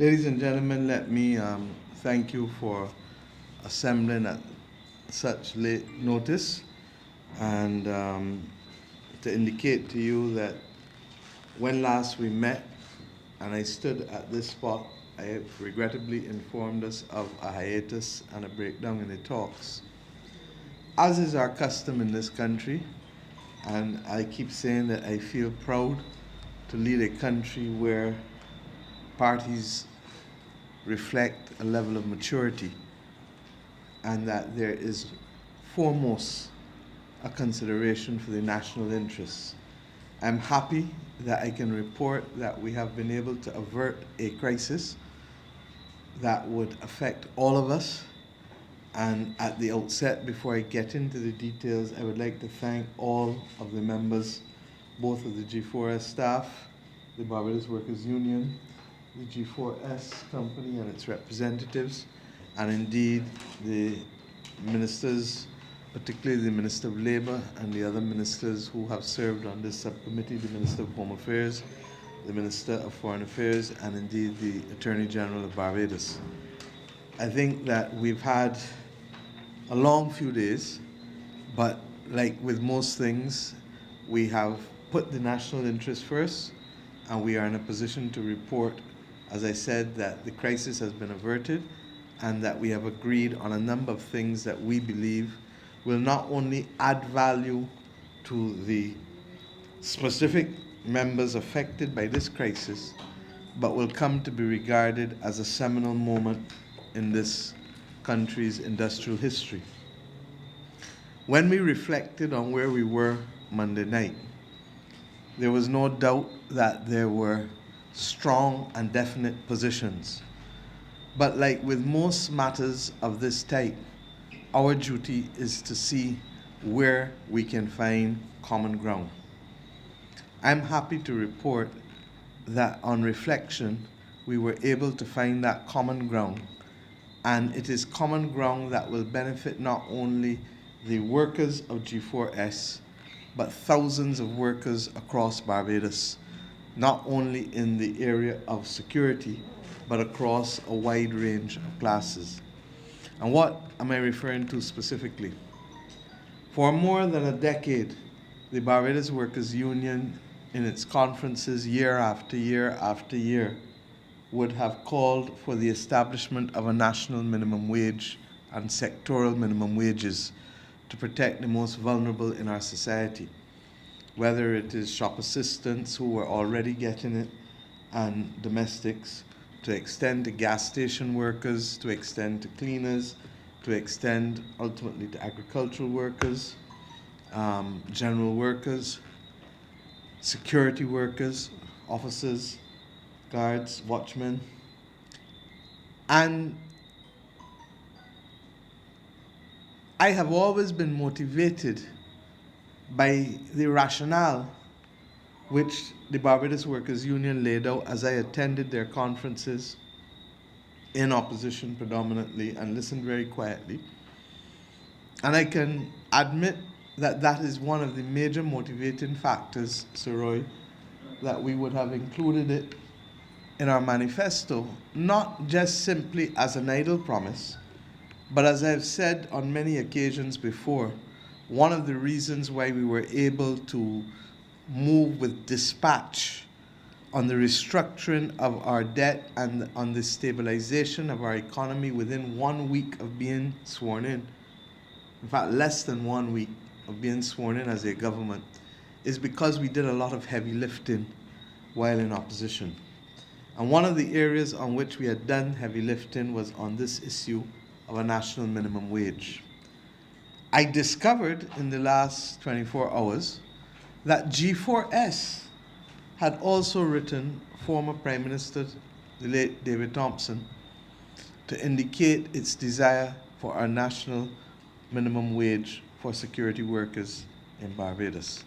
Ladies and gentlemen, let me thank you for assembling at such late notice and to indicate to you that when last we met and I stood at this spot, I have regrettably informed us of a hiatus and a breakdown in the talks. As is our custom in this country, and I keep saying that I feel proud to lead a country where parties reflect a level of maturity and that there is foremost a consideration for the national interests. I'm happy that I can report that we have been able to avert a crisis that would affect all of us. And at the outset, before I get into the details, I would like to thank all of the members, both of the G4S staff, the Barbados Workers Union, the G4S company and its representatives, and indeed the ministers, particularly the Minister of Labour and the other ministers who have served on this subcommittee, the Minister of Home Affairs, the Minister of Foreign Affairs, and indeed the Attorney General of Barbados. I think that we've had a long few days, but like with most things, we have put the national interest first, and we are in a position to report, as I said, that the crisis has been averted and that we have agreed on a number of things that we believe will not only add value to the specific members affected by this crisis, but will come to be regarded as a seminal moment in this country's industrial history. When we reflected on where we were Monday night, there was no doubt that there were strong and definite positions. But like with most matters of this type, our duty is to see where we can find common ground. I'm happy to report that on reflection, we were able to find that common ground, and it is common ground that will benefit not only the workers of G4S, but thousands of workers across Barbados, not only in the area of security, but across a wide range of classes. And what am I referring to specifically? For more than a decade, the Barbados Workers Union, in its conferences year after year after year, would have called for the establishment of a national minimum wage and sectoral minimum wages to protect the most vulnerable in our society, whether it is shop assistants who were already getting it and domestics, to extend to gas station workers, to extend to cleaners, to extend ultimately to agricultural workers, general workers, security workers, officers, guards, watchmen. And I have always been motivated by the rationale which the Barbados Workers Union laid out as I attended their conferences in opposition predominantly and listened very quietly. And I can admit that that is one of the major motivating factors, Sir Roy, that we would have included it in our manifesto, not just simply as an idle promise, but as I've said on many occasions before, one of the reasons why we were able to move with dispatch on the restructuring of our debt and on the stabilization of our economy within 1 week of being sworn in fact, less than 1 week of being sworn in as a government, is because we did a lot of heavy lifting while in opposition. And one of the areas on which we had done heavy lifting was on this issue of a national minimum wage. I discovered in the last 24 hours that G4S had also written former Prime Minister, the late David Thompson, to indicate its desire for a national minimum wage for security workers in Barbados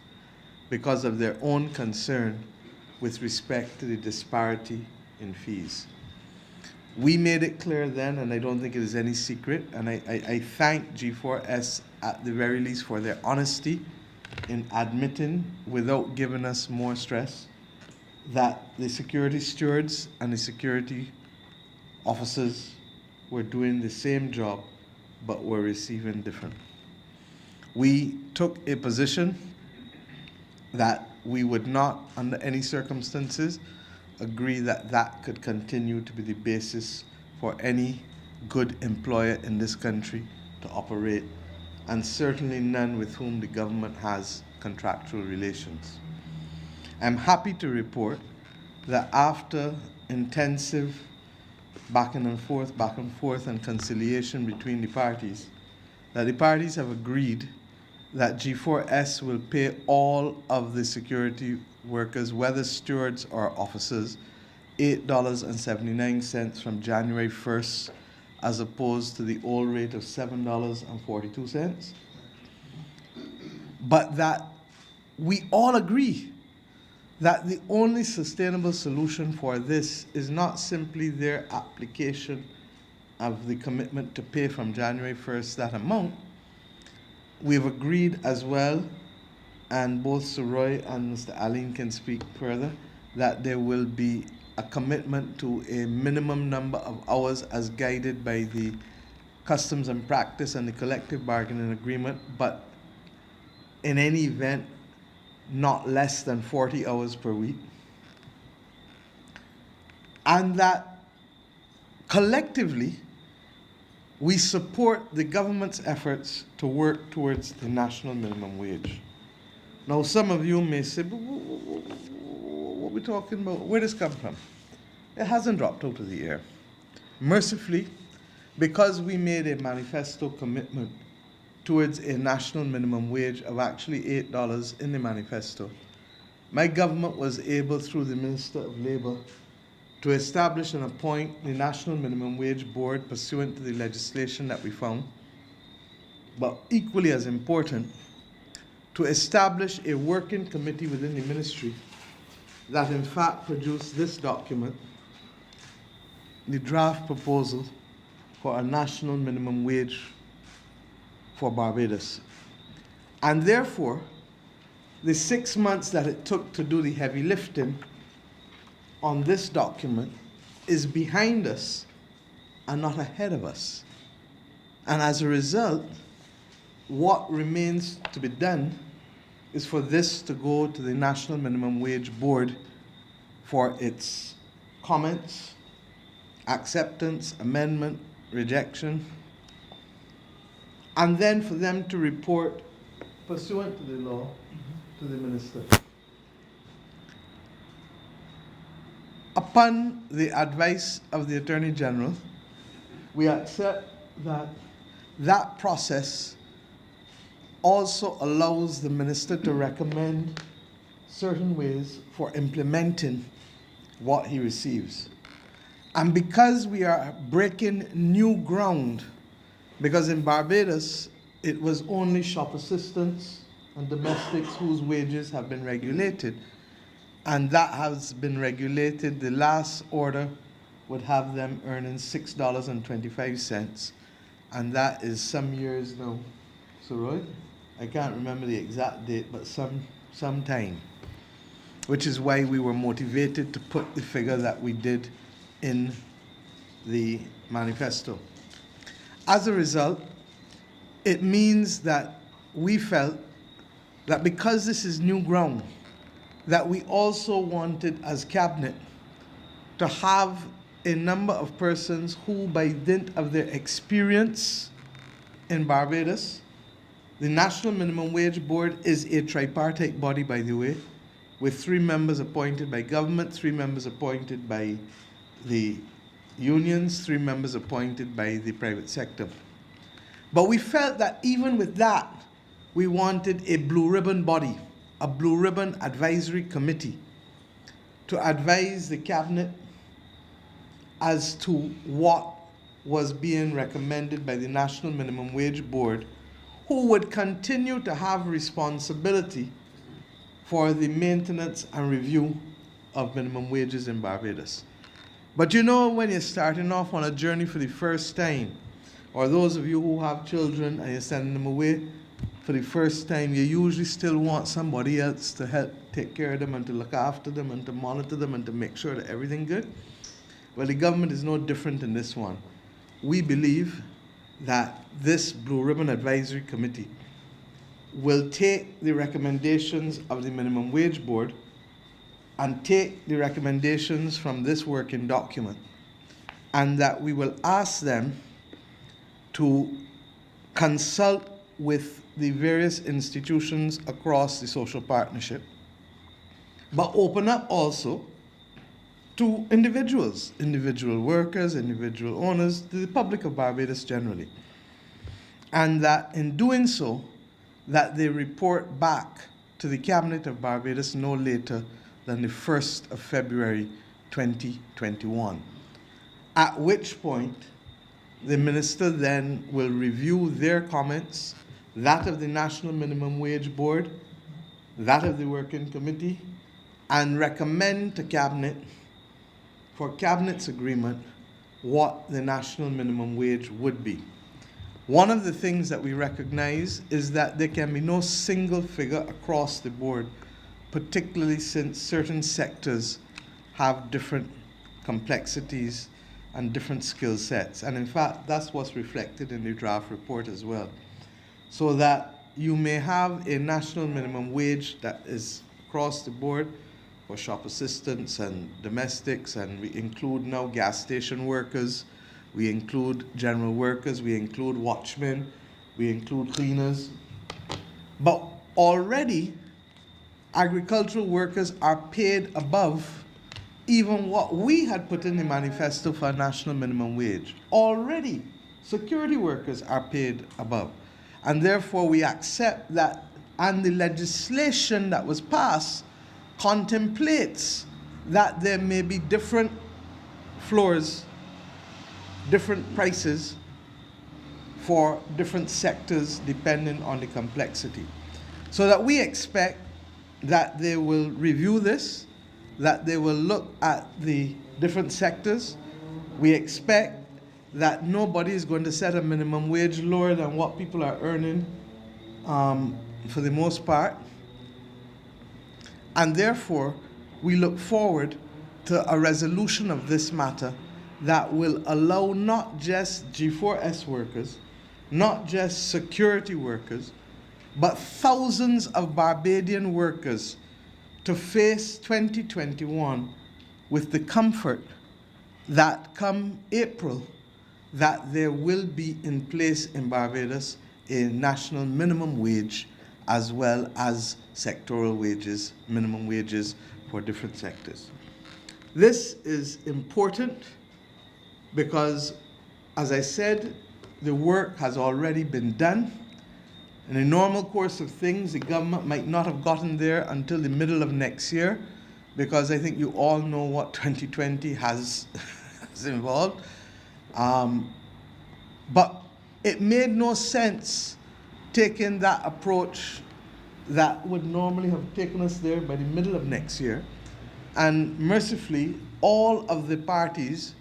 because of their own concern with respect to the disparity in fees. We made it clear then, and I don't think it is any secret, and I thank G4S at the very least for their honesty in admitting, without giving us more stress, that the security stewards and the security officers were doing the same job but were receiving different. We took a position that we would not, under any circumstances, agree that that could continue to be the basis for any good employer in this country to operate, and certainly none with whom the government has contractual relations. I'm happy to report that after intensive back and forth and conciliation between the parties, that the parties have agreed that G4S will pay all of the security workers, whether stewards or officers, $8.79 from January 1st, as opposed to the old rate of $7.42. But that we all agree that the only sustainable solution for this is not simply their application of the commitment to pay from January 1st that amount. We've agreed as well, and both Sir Roy and Mr. Aline can speak further, that there will be a commitment to a minimum number of hours as guided by the customs and practice and the collective bargaining agreement, but in any event, not less than 40 hours per week. And that collectively, we support the government's efforts to work towards the national minimum wage. Now, some of you may say, but what are we talking about? Where does this come from? It hasn't dropped out of the air. Mercifully, because we made a manifesto commitment towards a national minimum wage of actually $8 in the manifesto, my government was able, through the Minister of Labour, to establish and appoint the National Minimum Wage Board pursuant to the legislation that we found, but equally as important, to establish a working committee within the ministry that in fact produced this document, the draft proposal for a national minimum wage for Barbados. And therefore, the 6 months that it took to do the heavy lifting on this document is behind us and not ahead of us. And as a result, what remains to be done is for this to go to the National Minimum Wage Board for its comments, acceptance, amendment, rejection, and then for them to report pursuant to the law to the minister. Upon the advice of the Attorney General, we accept that that process also allows the minister to recommend certain ways for implementing what he receives. And because we are breaking new ground, because in Barbados, it was only shop assistants and domestics whose wages have been regulated, and that has been regulated. The last order would have them earning $6.25, and that is some years now. So, Roy, I can't remember the exact date, but some time, which is why we were motivated to put the figure that we did in the manifesto. As a result, it means that we felt that because this is new ground, that we also wanted as cabinet to have a number of persons who, by dint of their experience in Barbados, the National Minimum Wage Board is a tripartite body, by the way, with 3 members appointed by government, 3 members appointed by the unions, 3 members appointed by the private sector. But we felt that even with that, we wanted a blue ribbon body, a blue ribbon advisory committee to advise the cabinet as to what was being recommended by the National Minimum Wage Board, who would continue to have responsibility for the maintenance and review of minimum wages in Barbados. But you know, when you're starting off on a journey for the first time, or those of you who have children and you're sending them away for the first time, you usually still want somebody else to help take care of them and to look after them and to monitor them and to make sure that everything's good. Well, the government is no different in this one. We believe that this Blue Ribbon Advisory Committee will take the recommendations of the Minimum Wage Board and take the recommendations from this working document, and that we will ask them to consult with the various institutions across the social partnership, but open up also to individuals, individual workers, individual owners, to the public of Barbados generally. And that in doing so, that they report back to the Cabinet of Barbados no later than the 1st of February 2021, at which point the Minister then will review their comments, that of the National Minimum Wage Board, that of the Working Committee, and recommend to Cabinet, for Cabinet's agreement, what the national minimum wage would be. One of the things that we recognize is that there can be no single figure across the board, particularly since certain sectors have different complexities and different skill sets. And in fact, that's what's reflected in the draft report as well. So that you may have a national minimum wage that is across the board for shop assistants and domestics, and we include now gas station workers, we include general workers, we include watchmen, we include cleaners. But already, agricultural workers are paid above even what we had put in the manifesto for a national minimum wage. Already, security workers are paid above. And therefore, we accept that, and the legislation that was passed contemplates that there may be different floors, different prices for different sectors depending on the complexity. So that we expect that they will review this, that they will look at the different sectors. We expect that nobody is going to set a minimum wage lower than what people are earning for the most part. And therefore, we look forward to a resolution of this matter that will allow not just G4S workers, not just security workers, but thousands of Barbadian workers to face 2021 with the comfort that come April, that there will be in place in Barbados a national minimum wage as well as sectoral wages, minimum wages for different sectors. This is important because, as I said, the work has already been done. In the normal course of things, the government might not have gotten there until the middle of next year, because I think you all know what 2020 has involved. But it made no sense taking that approach that would normally have taken us there by the middle of next year. And mercifully, all of the parties,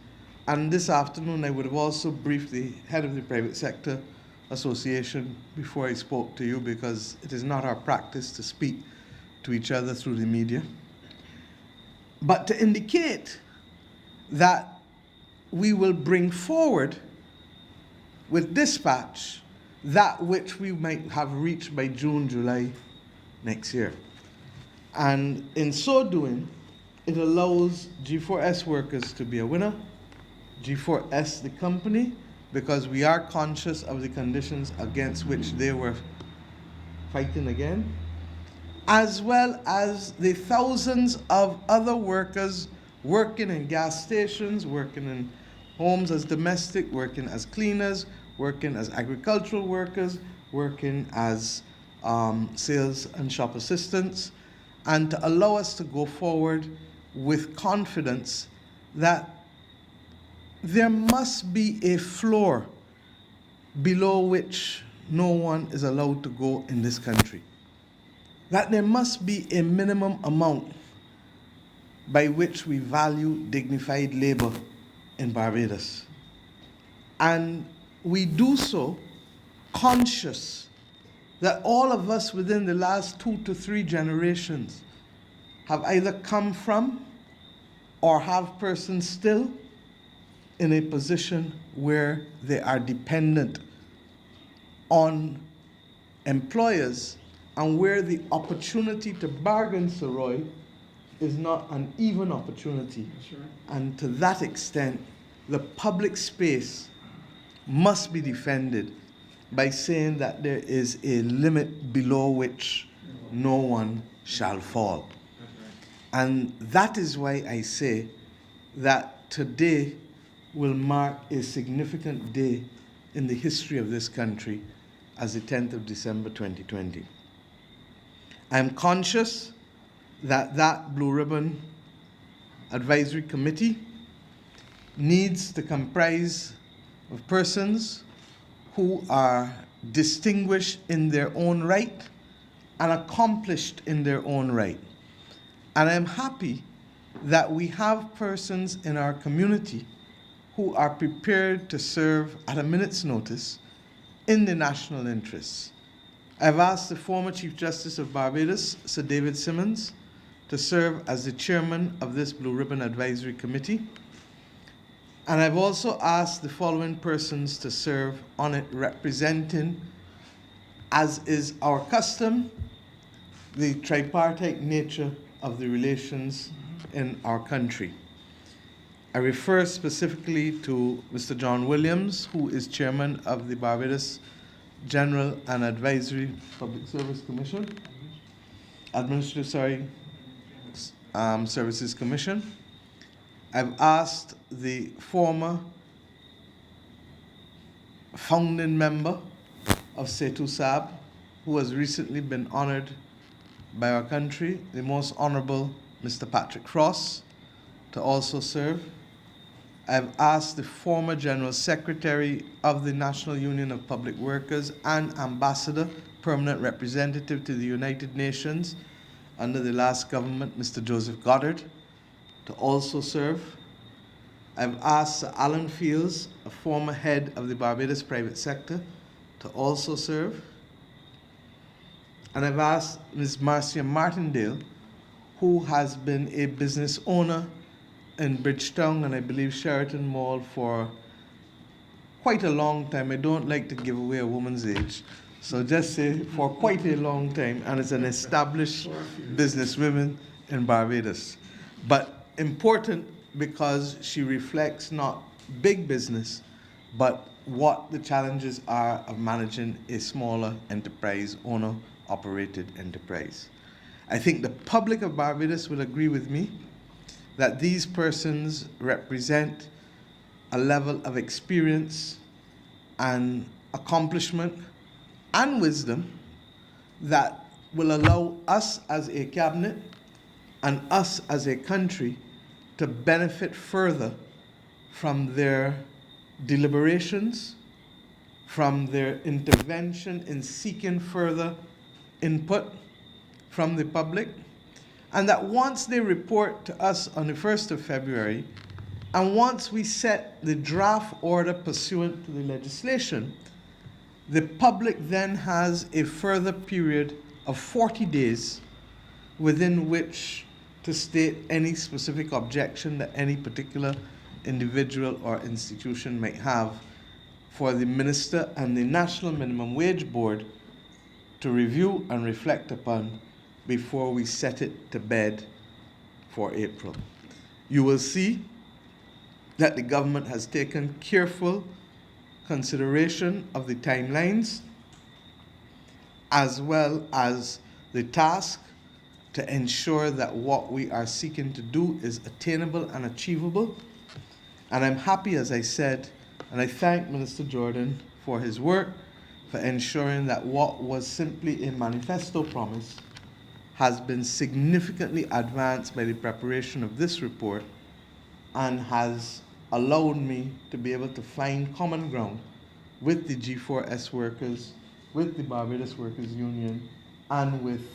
and this afternoon I would have also briefed the head of the Private Sector Association before I spoke to you, because it is not our practice to speak to each other through the media, but to indicate that we will bring forward with dispatch that which we might have reached by June, July next year. And in so doing, it allows G4S workers to be a winner, G4S the company, because we are conscious of the conditions against which they were fighting again, as well as the thousands of other workers working in gas stations, working in homes as domestic, working as cleaners, working as agricultural workers, working as sales and shop assistants, and to allow us to go forward with confidence that there must be a floor below which no one is allowed to go in this country. That there must be a minimum amount by which we value dignified labor in Barbados. And we do so conscious that all of us within the last 2 to 3 generations have either come from or have persons still in a position where they are dependent on employers and where the opportunity to bargain, Sir Roy, is not an even opportunity. That's right. And to that extent, the public space must be defended by saying that there is a limit below which no one shall fall. And that is why I say that today will mark a significant day in the history of this country as the 10th of December 2020. I am conscious that that Blue Ribbon Advisory Committee needs to comprise of persons who are distinguished in their own right and accomplished in their own right. And I'm happy that we have persons in our community who are prepared to serve at a minute's notice in the national interests. I've asked the former Chief Justice of Barbados, Sir David Simmons, to serve as the chairman of this Blue Ribbon Advisory Committee. And I've also asked the following persons to serve on it, representing, as is our custom, the tripartite nature of the relations in our country. I refer specifically to Mr. John Williams, who is chairman of the Barbados General and Advisory Public Service Commission, Services Commission. I've asked the former founding member of Setu Sab, who has recently been honored by our country, the Most Honorable Mr. Patrick Frost, to also serve. I've asked the former General Secretary of the National Union of Public Workers and Ambassador, Permanent Representative to the United Nations under the last government, Mr. Joseph Goddard, to also serve. I've asked Sir Alan Fields, a former head of the Barbados private sector, to also serve. And I've asked Ms. Marcia Martindale, who has been a business owner in Bridgetown and I believe Sheraton Mall for quite a long time. I don't like to give away a woman's age, so just say for quite a long time, and is an established businesswoman in Barbados. But important because she reflects not big business, but what the challenges are of managing a smaller enterprise, owner-operated enterprise. I think the public of Barbados will agree with me that these persons represent a level of experience and accomplishment and wisdom that will allow us as a cabinet and us as a country to benefit further from their deliberations, from their intervention in seeking further input from the public, and that once they report to us on the 1st of February, and once we set the draft order pursuant to the legislation, the public then has a further period of 40 days within which to state any specific objection that any particular individual or institution might have for the Minister and the National Minimum Wage Board to review and reflect upon before we set it to bed for April. You will see that the government has taken careful consideration of the timelines as well as the task to ensure that what we are seeking to do is attainable and achievable. And I'm happy, as I said, and I thank Minister Jordan for his work, for ensuring that what was simply a manifesto promise has been significantly advanced by the preparation of this report and has allowed me to be able to find common ground with the G4S workers, with the Barbados Workers Union, and with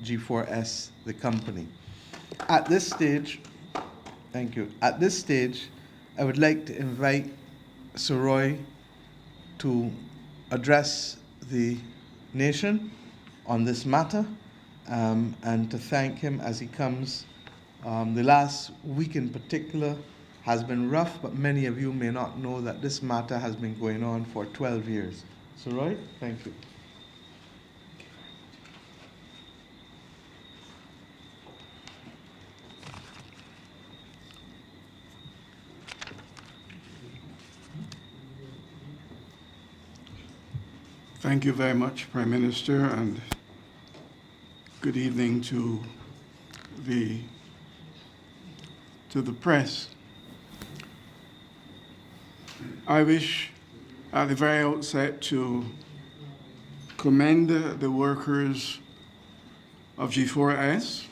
G4S, the company. At this stage, thank you. At this stage, I would like to invite Sir Roy to address the nation on this matter, and to thank him as he comes. The last week in particular has been rough, but many of you may not know that this matter has been going on for 12 years. So, Roy, thank you. Thank you very much, Prime Minister, and good evening to the press. I wish at the very outset to commend the workers of G4S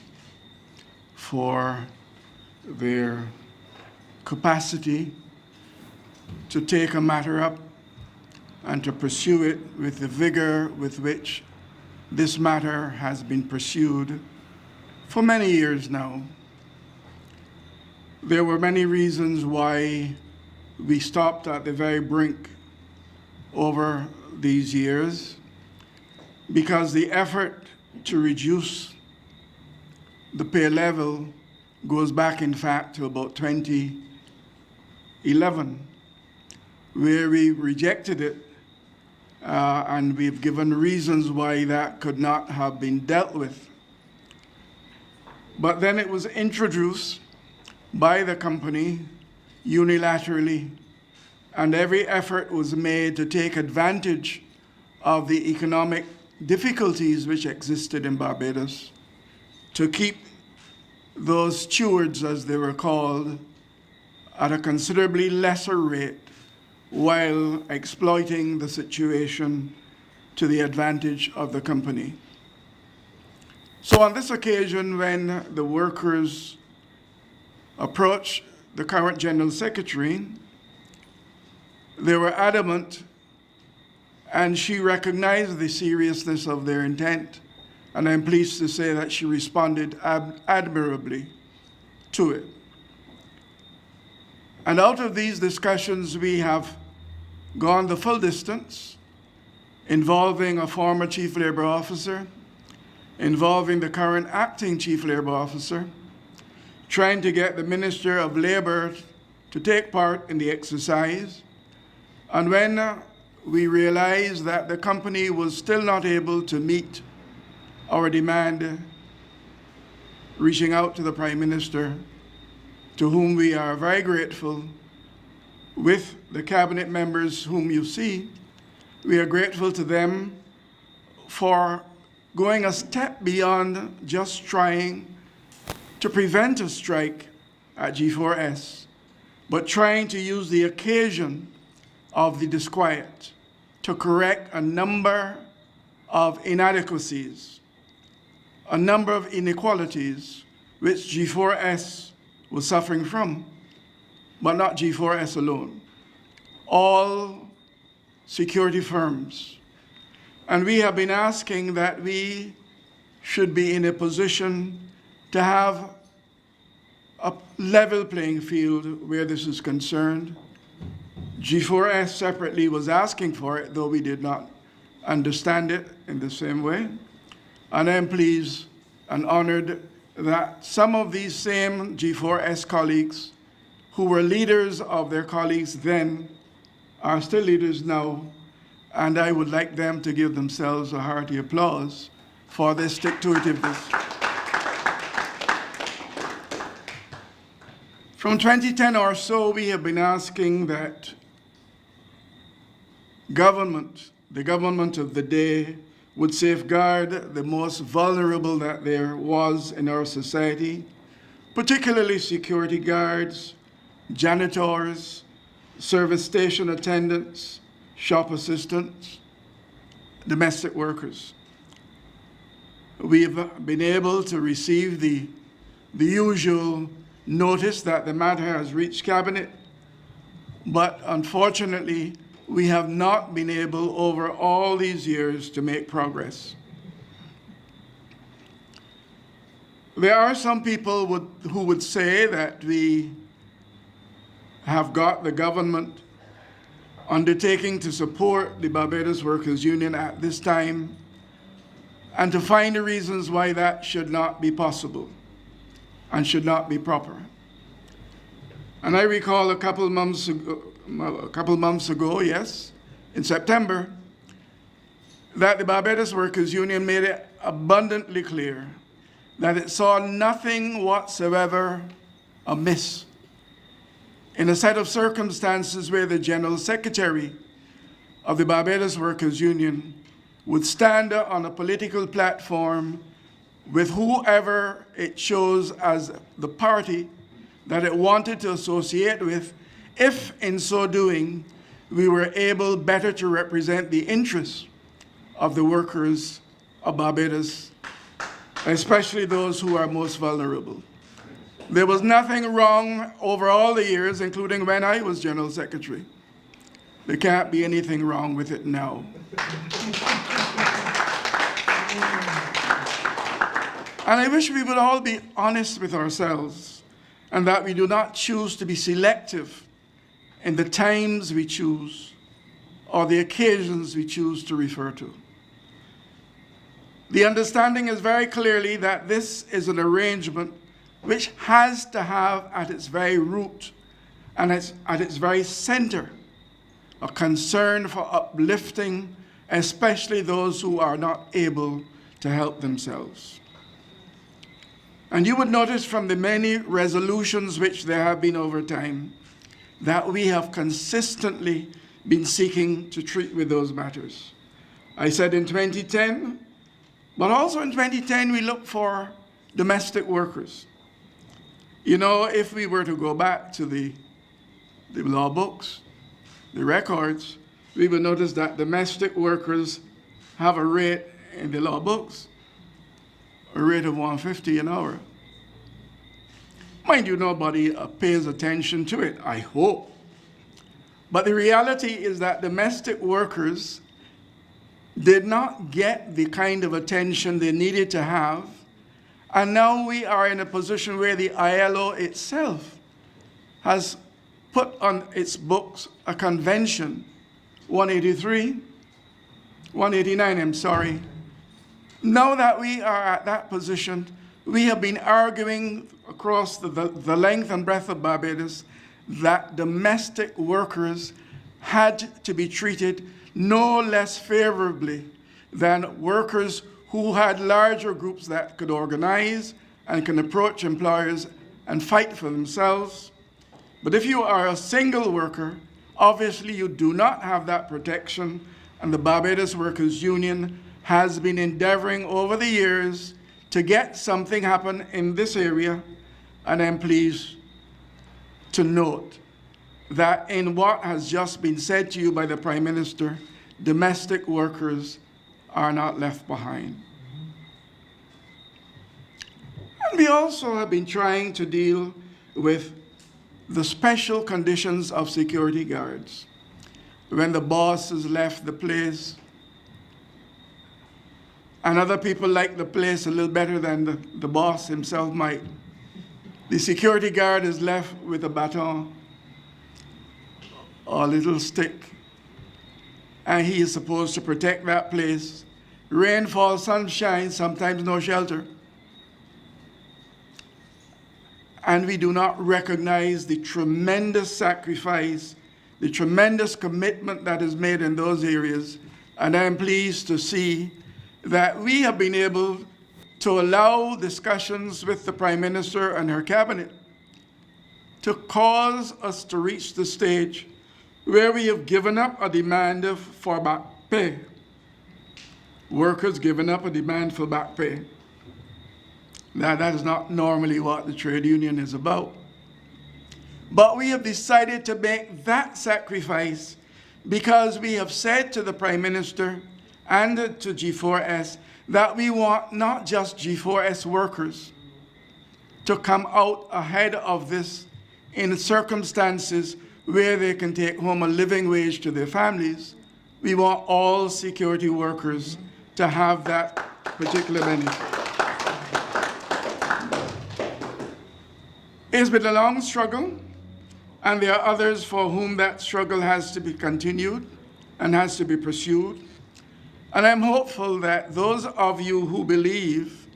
for their capacity to take a matter up and to pursue it with the vigor with which this matter has been pursued for many years now. There were many reasons why we stopped at the very brink over these years, because the effort to reduce the pay level goes back, in fact, to about 2011, where we rejected it, and we've given reasons why that could not have been dealt with. But then it was introduced by the company unilaterally, and every effort was made to take advantage of the economic difficulties which existed in Barbados to keep those stewards, as they were called, at a considerably lesser rate, while exploiting the situation to the advantage of the company. So on this occasion, when the workers approached the current General Secretary, they were adamant, and she recognized the seriousness of their intent, and I'm pleased to say that she responded admirably to it. And out of these discussions, we have gone the full distance, involving a former Chief Labor Officer, involving the current acting Chief Labor Officer, trying to get the Minister of Labor to take part in the exercise. And when we realized that the company was still not able to meet our demand, reaching out to the Prime Minister, to whom we are very grateful, with the cabinet members whom you see, we are grateful to them for going a step beyond just trying to prevent a strike at G4S, but trying to use the occasion of the disquiet to correct a number of inadequacies, a number of inequalities which G4S was suffering from, but not G4S alone. All security firms. And we have been asking that we should be in a position to have a level playing field where this is concerned. G4S separately was asking for it, though we did not understand it in the same way. And I'm pleased and honored that some of these same G4S colleagues who were leaders of their colleagues then are still leaders now, and I would like them to give themselves a hearty applause for their stick-to-itiveness. From 2010 or so, we have been asking that the government of the day, would safeguard the most vulnerable that there was in our society, particularly security guards, janitors, service station attendants, shop assistants, domestic workers. We've been able to receive the usual notice that the matter has reached Cabinet, but unfortunately, we have not been able over all these years to make progress. There are some people who would say that we have got the government undertaking to support the Barbados Workers' Union at this time, and to find the reasons why that should not be possible and should not be proper. And I recall a couple months ago, yes, in September, that the Barbados Workers Union made it abundantly clear that it saw nothing whatsoever amiss in a set of circumstances where the General Secretary of the Barbados Workers Union would stand on a political platform with whoever it chose as the party that it wanted to associate with, if in so doing we were able better to represent the interests of the workers of Barbados, especially those who are most vulnerable. There was nothing wrong over all the years, including when I was General Secretary. There can't be anything wrong with it now. And I wish we would all be honest with ourselves and that we do not choose to be selective in the times we choose or the occasions we choose to refer to. The understanding is very clearly that this is an arrangement which has to have at its very root and at its very center a concern for uplifting, especially those who are not able to help themselves. And you would notice from the many resolutions which there have been over time that we have consistently been seeking to treat with those matters. I said in 2010, but also in 2010 we looked for domestic workers. You know, if we were to go back to the law books, the records, we would notice that domestic workers have a rate in the law books, a rate of $150 an hour. Mind you, nobody pays attention to it, I hope. But the reality is that domestic workers did not get the kind of attention they needed to have. And now we are in a position where the ILO itself has put on its books a convention, 189, I'm sorry. Now that we are at that position, we have been arguing across the length and breadth of Barbados that domestic workers had to be treated no less favorably than workers who had larger groups that could organize and can approach employers and fight for themselves. But if you are a single worker, obviously you do not have that protection, and the Barbados Workers Union has been endeavoring over the years to get something happen in this area, and I'm pleased to note that in what has just been said to you by the Prime Minister, domestic workers are not left behind. And we also have been trying to deal with the special conditions of security guards. When the boss has left the place, and other people like the place a little better than the boss himself might, the security guard is left with a baton or a little stick, and he is supposed to protect that place. Rain, fall, sunshine, sometimes no shelter. And we do not recognize the tremendous sacrifice, the tremendous commitment that is made in those areas. And I am pleased to see that we have been able to allow discussions with the Prime Minister and her cabinet to cause us to reach the stage where we have given up a demand for back pay. Workers giving up a demand for back pay. Now, that is not normally what the trade union is about. But we have decided to make that sacrifice because we have said to the Prime Minister and to G4S that we want not just G4S workers to come out ahead of this in circumstances where they can take home a living wage to their families. We want all security workers to have that particular benefit. It's been a long struggle, and there are others for whom that struggle has to be continued and has to be pursued. And I'm hopeful that those of you who believe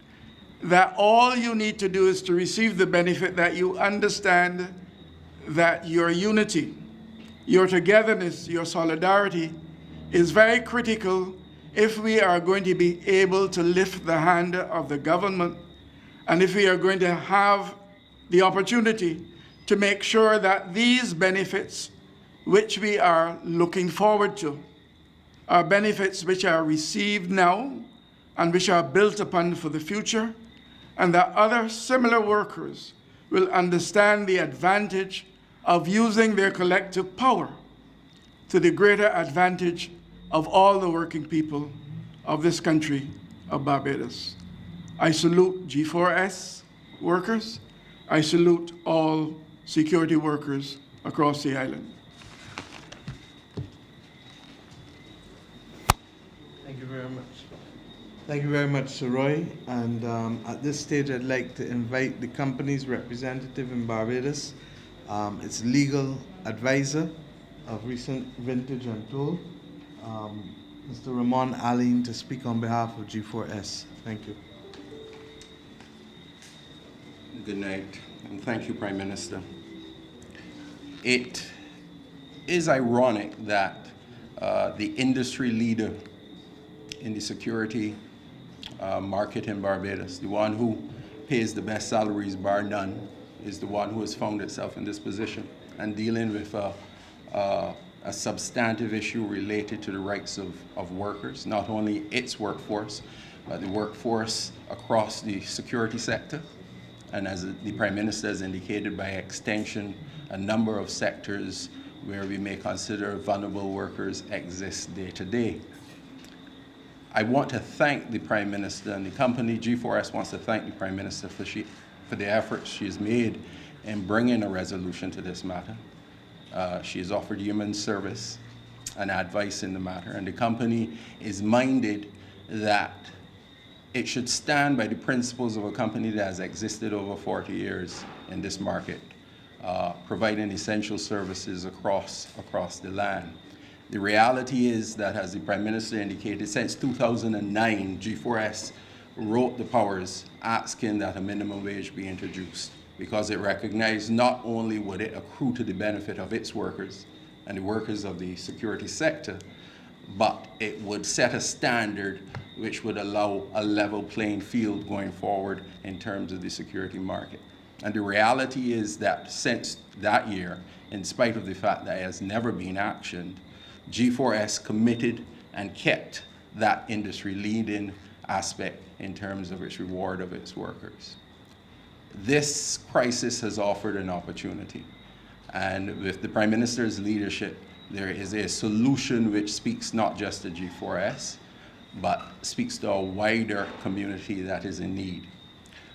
that all you need to do is to receive the benefit, that you understand that your unity, your togetherness, your solidarity is very critical if we are going to be able to lift the hand of the government, and if we are going to have the opportunity to make sure that these benefits which we are looking forward to are benefits which are received now and which are built upon for the future, and that other similar workers will understand the advantage of using their collective power to the greater advantage of all the working people of this country of Barbados. I salute G4S workers. I salute all security workers across the island. Thank you very much. Thank you very much, Sir Roy. And at this stage, I'd like to invite the company's representative in Barbados, its legal advisor of recent vintage and toll, Mr. Amor Mottley, to speak on behalf of G4S. Thank you. Good night, and thank you, Prime Minister. It is ironic that the industry leader in the security market in Barbados, the one who pays the best salaries bar none, is the one who has found itself in this position and dealing with a substantive issue related to the rights of workers, not only its workforce, but the workforce across the security sector. And as the Prime Minister has indicated, by extension, a number of sectors where we may consider vulnerable workers exist day to day. I want to thank the Prime Minister, and the company G4S wants to thank the Prime Minister for the efforts she has made in bringing a resolution to this matter. She has offered human service and advice in the matter, and the company is minded that it should stand by the principles of a company that has existed over 40 years in this market, providing essential services across the land. The reality is that, as the Prime Minister indicated, since 2009, G4S wrote the powers asking that a minimum wage be introduced, because it recognized not only would it accrue to the benefit of its workers and the workers of the security sector, but it would set a standard which would allow a level playing field going forward in terms of the security market. And the reality is that since that year, in spite of the fact that it has never been actioned, G4S committed and kept that industry leading aspect in terms of its reward of its workers. This crisis has offered an opportunity, and with the Prime Minister's leadership, there is a solution which speaks not just to G4S, but speaks to a wider community that is in need.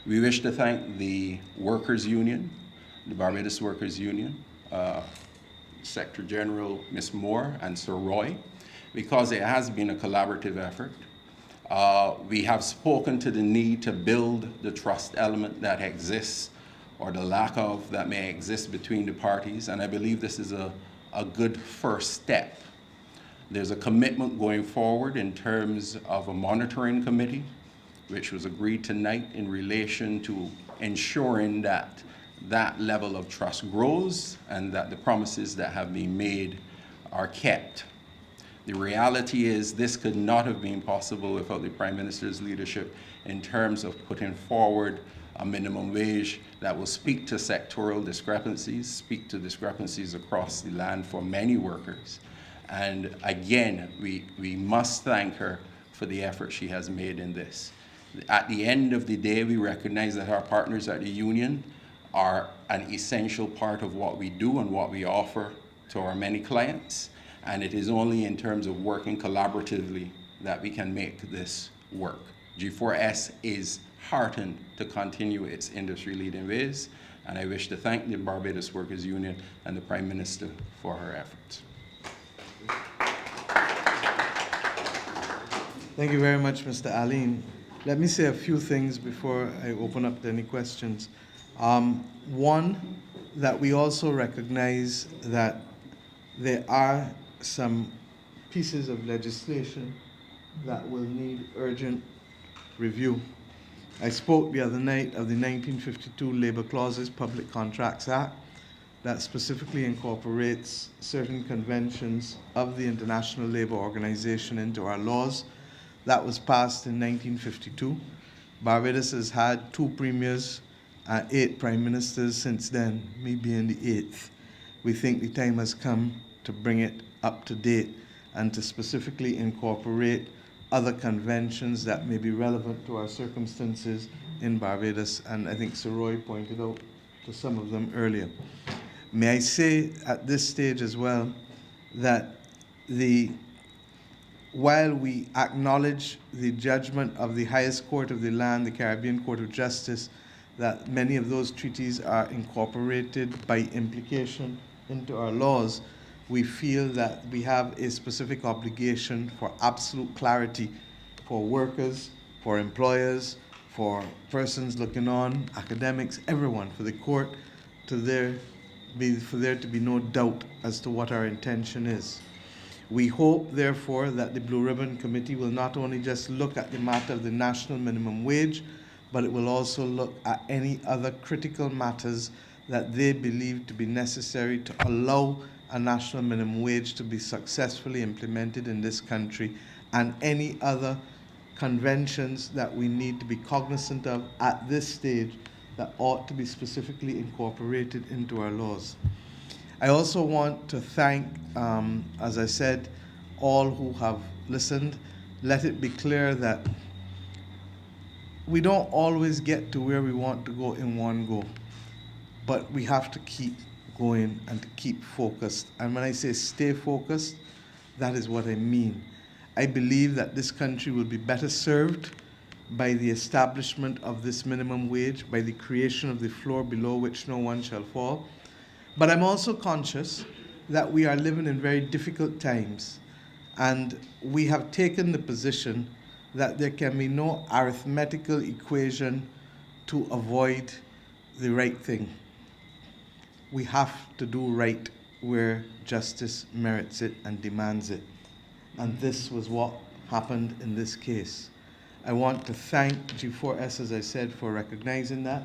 We wish to thank the Workers' Union, the Barbados Workers' Union, Secretary General Ms. Moore and Sir Roy, because it has been a collaborative effort. We have spoken to the need to build the trust element that exists, or the lack of that may exist between the parties, and I believe this is a good first step. There's a commitment going forward in terms of a monitoring committee, which was agreed tonight in relation to ensuring that that level of trust grows and that the promises that have been made are kept. The reality is this could not have been possible without the Prime Minister's leadership in terms of putting forward a minimum wage that will speak to sectoral discrepancies, speak to discrepancies across the land for many workers. And again, we must thank her for the effort she has made in this. At the end of the day, we recognize that our partners at the union are an essential part of what we do and what we offer to our many clients. And it is only in terms of working collaboratively that we can make this work. G4S is heartened to continue its industry-leading ways, and I wish to thank the Barbados Workers Union and the Prime Minister for her efforts. Thank you very much, Mr. Aline. Let me say a few things before I open up to any questions. One, that we also recognize that there are some pieces of legislation that will need urgent review. I spoke the other night of the 1952 Labor Clauses Public Contracts Act. that specifically incorporates certain conventions of the International Labour Organization into our laws. That was passed in 1952. Barbados has had 2 premiers and 8 prime ministers since then, me being the 8th. We think the time has come to bring it up to date and to specifically incorporate other conventions that may be relevant to our circumstances in Barbados, and I think Sir Roy pointed out to some of them earlier. May I say at this stage as well that while we acknowledge the judgment of the highest court of the land, the Caribbean Court of Justice, that many of those treaties are incorporated by implication into our laws, we feel that we have a specific obligation for absolute clarity for workers, for employers, for persons looking on, academics, everyone, for the court for there to be no doubt as to what our intention is. We hope, therefore, that the Blue Ribbon Committee will not only just look at the matter of the national minimum wage, but it will also look at any other critical matters that they believe to be necessary to allow a national minimum wage to be successfully implemented in this country, and any other conventions that we need to be cognizant of at this stage that ought to be specifically incorporated into our laws. I also want to thank, as I said, all who have listened. Let it be clear that we don't always get to where we want to go in one go, but we have to keep going and to keep focused. And when I say stay focused, that is what I mean. I believe that this country will be better served by the establishment of this minimum wage, by the creation of the floor below which no one shall fall. But I'm also conscious that we are living in very difficult times, and we have taken the position that there can be no arithmetical equation to avoid the right thing. We have to do right where justice merits it and demands it. And this was what happened in this case. I want to thank G4S, as I said, for recognizing that,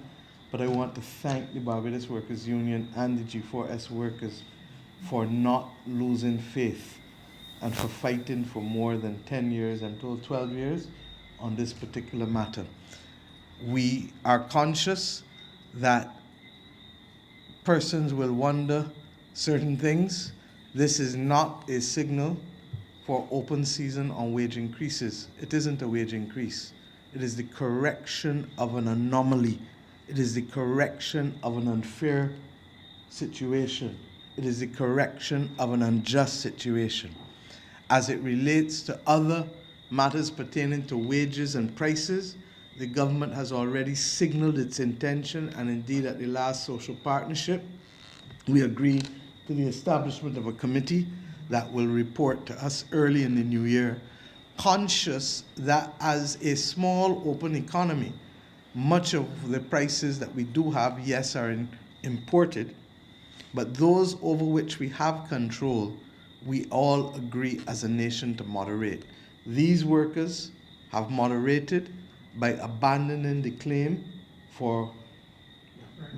but I want to thank the Barbados Workers Union and the G4S workers for not losing faith and for fighting for more than 10 years, I'm told 12 years, on this particular matter. We are conscious that persons will wonder certain things. This is not a signal for open season on wage increases. It isn't a wage increase. It is the correction of an anomaly. It is the correction of an unfair situation. It is the correction of an unjust situation. As it relates to other matters pertaining to wages and prices, the government has already signaled its intention, and indeed at the last social partnership, we agreed to the establishment of a committee that will report to us early in the new year, conscious that as a small open economy, much of the prices that we do have, yes, are imported, but those over which we have control, we all agree as a nation to moderate. These workers have moderated by abandoning the claim for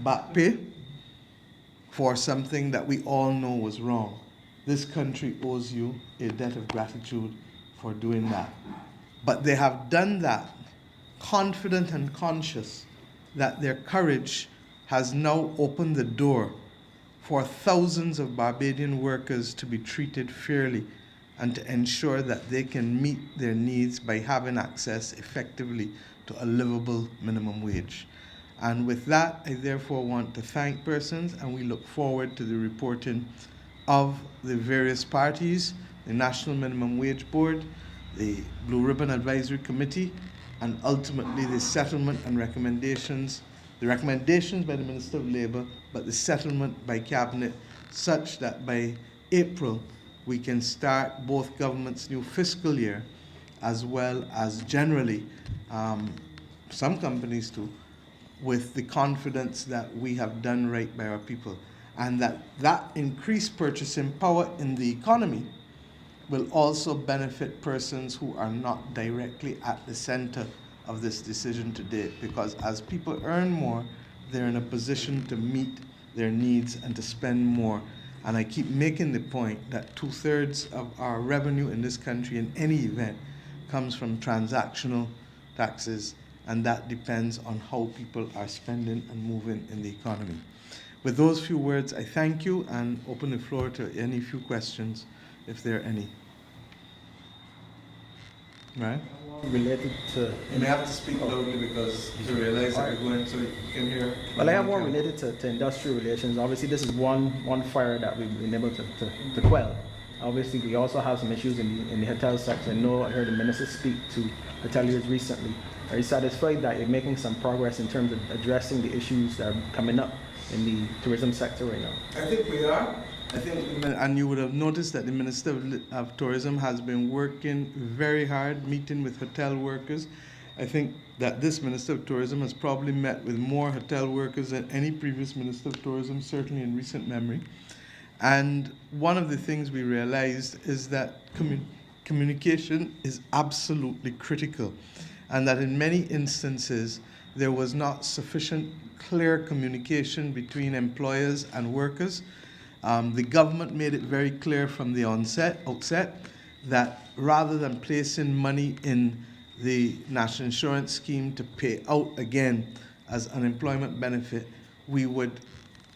back pay for something that we all know was wrong. This country owes you a debt of gratitude for doing that. But they have done that confident and conscious that their courage has now opened the door for thousands of Barbadian workers to be treated fairly and to ensure that they can meet their needs by having access effectively to a livable minimum wage. And with that, I therefore want to thank persons, and we look forward to the reporting of the various parties, the National Minimum Wage Board, the Blue Ribbon Advisory Committee, and ultimately the settlement and recommendations, the recommendations by the Minister of Labour, but the settlement by Cabinet, such that by April we can start both government's new fiscal year, as well as generally some companies too, with the confidence that we have done right by our people, and that increased purchasing power in the economy will also benefit persons who are not directly at the center of this decision today, because as people earn more, they're in a position to meet their needs and to spend more. And I keep making the point that 2/3 of our revenue in this country in any event comes from transactional taxes, and that depends on how people are spending and moving in the economy. With those few words, I thank you and open the floor to any few questions, if there are any. Right? Related to... You may have to speak loudly because to realize that we're going so you can hear. Well, I have one related to industrial relations. Obviously, this is one fire that we've been able to quell. Obviously, we also have some issues in the hotel sector. I heard the minister speak to hoteliers recently. Are you satisfied that you're making some progress in terms of addressing the issues that are coming up in the tourism sector right now? I think we are. I think, and you would have noticed that the Minister of Tourism has been working very hard, meeting with hotel workers. I think that this Minister of Tourism has probably met with more hotel workers than any previous Minister of Tourism, certainly in recent memory. And one of the things we realized is that communication is absolutely critical, and that in many instances there was not sufficient clear communication between employers and workers. The government made it very clear from the outset that rather than placing money in the national insurance scheme to pay out again as unemployment benefit, we would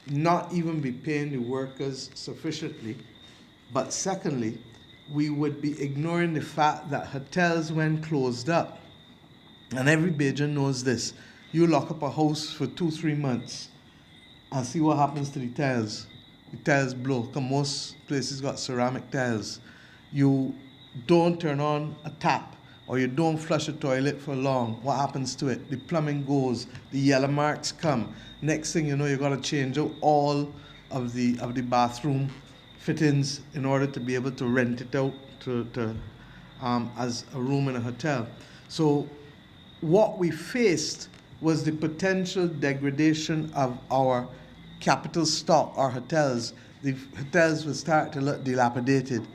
not even be paying the workers sufficiently. But secondly, we would be ignoring the fact that hotels, when closed up, and every Bajan knows this, you lock up a house for 2-3 months and see what happens to the tiles. The tiles blow, because most places got ceramic tiles. You don't turn on a tap or you don't flush a toilet for long. What happens to it? The plumbing goes, the yellow marks come. Next thing you know, you got to change out all of the bathroom fittings in order to be able to rent it out as a room in a hotel. So what we faced was the potential degradation of our capital stock, our hotels. The hotels would start to look dilapidated.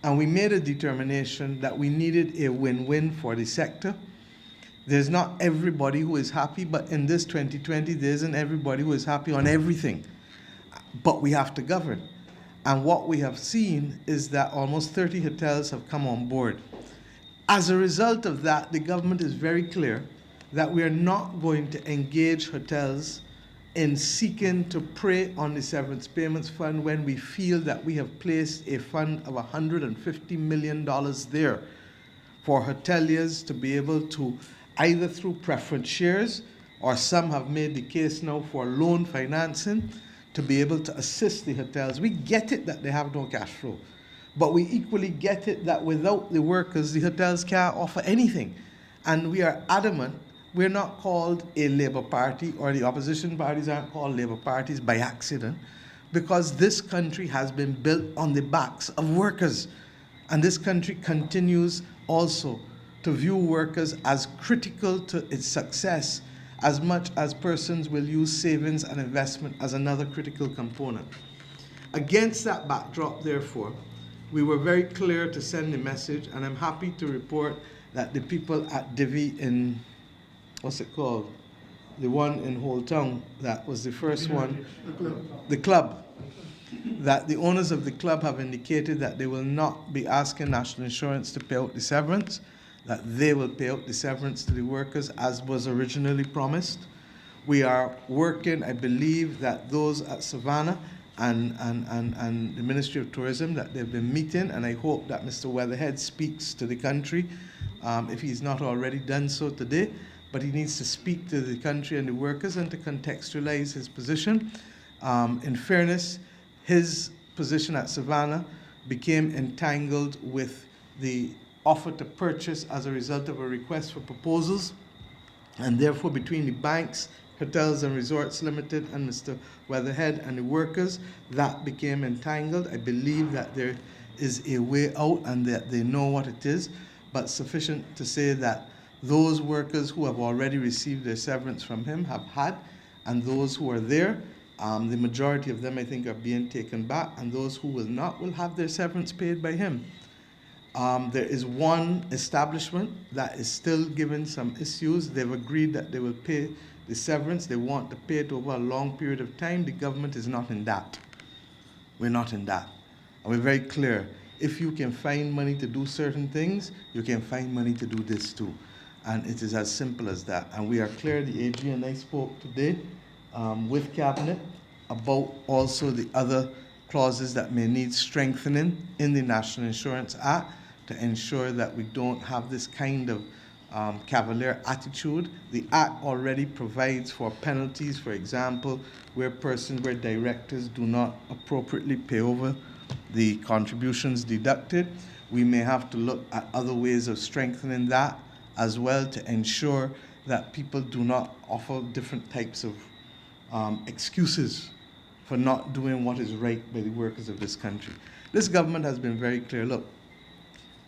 And we made a determination that we needed a win-win for the sector. There's not everybody who is happy, but in this 2020, there isn't everybody who is happy on everything. But we have to govern. And what we have seen is that almost 30 hotels have come on board. As a result of that, the government is very clear that we are not going to engage hotels in seeking to prey on the severance payments fund when we feel that we have placed a fund of $150 million there for hoteliers to be able to, either through preference shares, or some have made the case now for loan financing, to be able to assist the hotels. We get it that they have no cash flow, but we equally get it that without the workers, the hotels can't offer anything. And we are adamant. We're not called a Labour Party, or the opposition parties aren't called Labour parties by accident, because this country has been built on the backs of workers. And this country continues also to view workers as critical to its success, as much as persons will use savings and investment as another critical component. Against that backdrop, therefore, we were very clear to send the message, and I'm happy to report that the people at Divi in, what's it called? The one in Old Town, that was the first one. The club. That the owners of the club have indicated that they will not be asking National Insurance to pay out the severance, that they will pay out the severance to the workers as was originally promised. We are working, I believe that those at Savannah and the Ministry of Tourism, that they've been meeting, and I hope that Mr. Weatherhead speaks to the country, if he's not already done so today, but he needs to speak to the country and the workers and to contextualize his position. In fairness, his position at Savannah became entangled with the offer to purchase as a result of a request for proposals, and therefore between the banks, Hotels and Resorts Limited, and Mr. Weatherhead and the workers, that became entangled. I believe that there is a way out and that they know what it is, but sufficient to say that those workers who have already received their severance from him have had, and those who are there, the majority of them I think are being taken back, and those who will not will have their severance paid by him. There is one establishment that is still given some issues. They've agreed that they will pay the severance, they want to pay it over a long period of time. The government is not in that. We're not in that. And we're very clear. If you can find money to do certain things, you can find money to do this too. And it is as simple as that. And we are clear, the AG and I spoke today with Cabinet about also the other clauses that may need strengthening in the National Insurance Act to ensure that we don't have this kind of cavalier attitude. The Act already provides for penalties, for example, where directors do not appropriately pay over the contributions deducted. We may have to look at other ways of strengthening that as well to ensure that people do not offer different types of excuses for not doing what is right by the workers of this country. This government has been very clear. Look,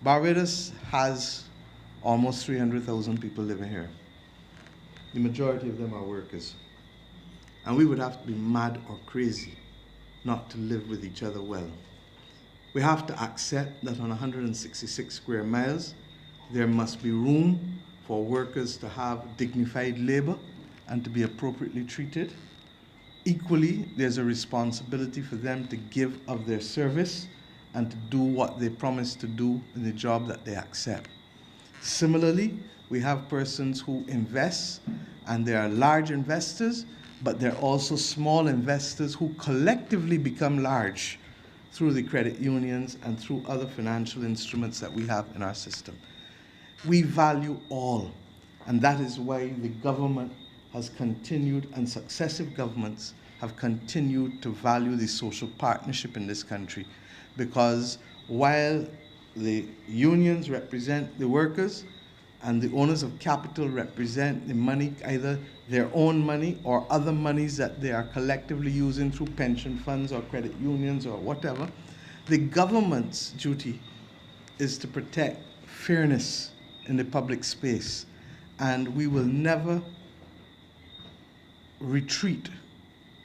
Barbados has almost 300,000 people living here. The majority of them are workers. And we would have to be mad or crazy not to live with each other well. We have to accept that on 166 square miles, there must be room for workers to have dignified labor and to be appropriately treated. Equally, there's a responsibility for them to give of their service and to do what they promise to do in the job that they accept. Similarly, we have persons who invest, and they are large investors, but they're also small investors who collectively become large through the credit unions and through other financial instruments that we have in our system. We value all, and that is why the government has continued, and successive governments have continued to value the social partnership in this country, because while the unions represent the workers and the owners of capital represent the money, either their own money or other monies that they are collectively using through pension funds or credit unions or whatever, the government's duty is to protect fairness in the public space, and we will never retreat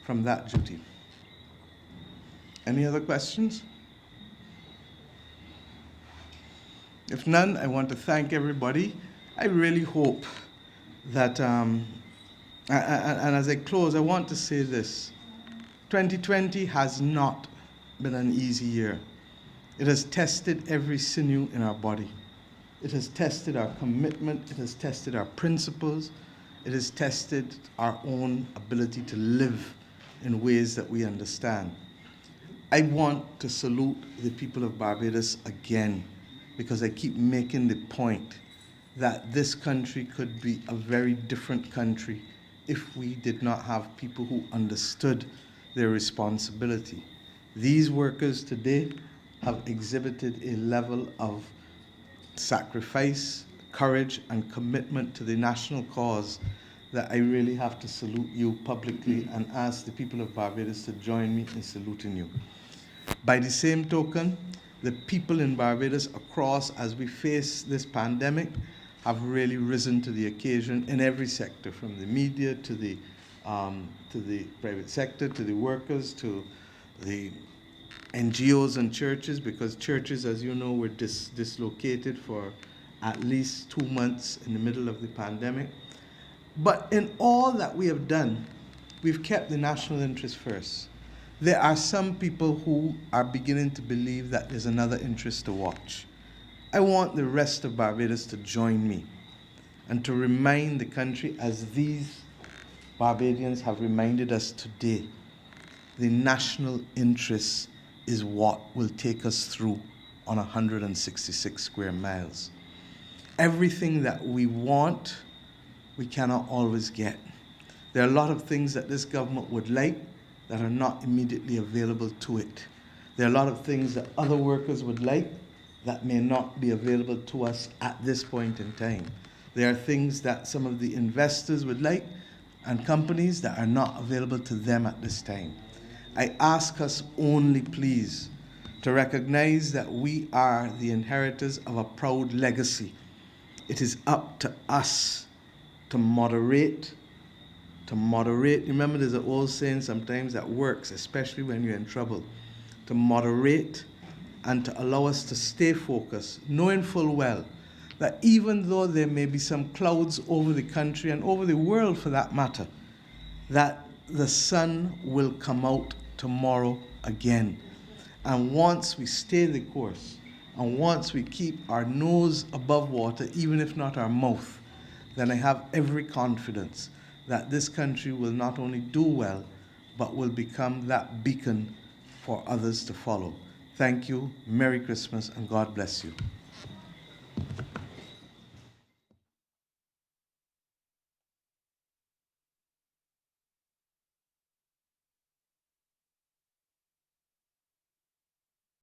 from that duty. Any other questions? If none, I want to thank everybody. I really hope that, and as I close, I want to say this. 2020 has not been an easy year. It has tested every sinew in our body. It has tested our commitment. It has tested our principles. It has tested our own ability to live in ways that we understand. I want to salute the people of Barbados again, because I keep making the point that this country could be a very different country if we did not have people who understood their responsibility. These workers today have exhibited a level of sacrifice, courage, and commitment to the national cause that I really have to salute you publicly and ask the people of Barbados to join me in saluting you. By the same token, the people in Barbados across, as we face this pandemic, have really risen to the occasion in every sector, from the media to the private sector, to the workers, to the NGOs and churches, because churches, as you know, were dislocated for at least 2 months in the middle of the pandemic. But in all that we have done, we've kept the national interest first. There are some people who are beginning to believe that there's another interest to watch. I want the rest of Barbados to join me and to remind the country, as these Barbadians have reminded us today, the national interest is what will take us through on 166 square miles. Everything that we want, we cannot always get. There are a lot of things that this government would like that are not immediately available to it. There are a lot of things that other workers would like that may not be available to us at this point in time. There are things that some of the investors would like and companies that are not available to them at this time. I ask us only, please, to recognize that we are the inheritors of a proud legacy. It is up to us to moderate. Remember, there's an old saying sometimes that works, especially when you're in trouble. To moderate and to allow us to stay focused, knowing full well that even though there may be some clouds over the country and over the world for that matter, that the sun will come out tomorrow again. And once we stay the course, and once we keep our nose above water, even if not our mouth, then I have every confidence that this country will not only do well, but will become that beacon for others to follow. Thank you, Merry Christmas, and God bless you.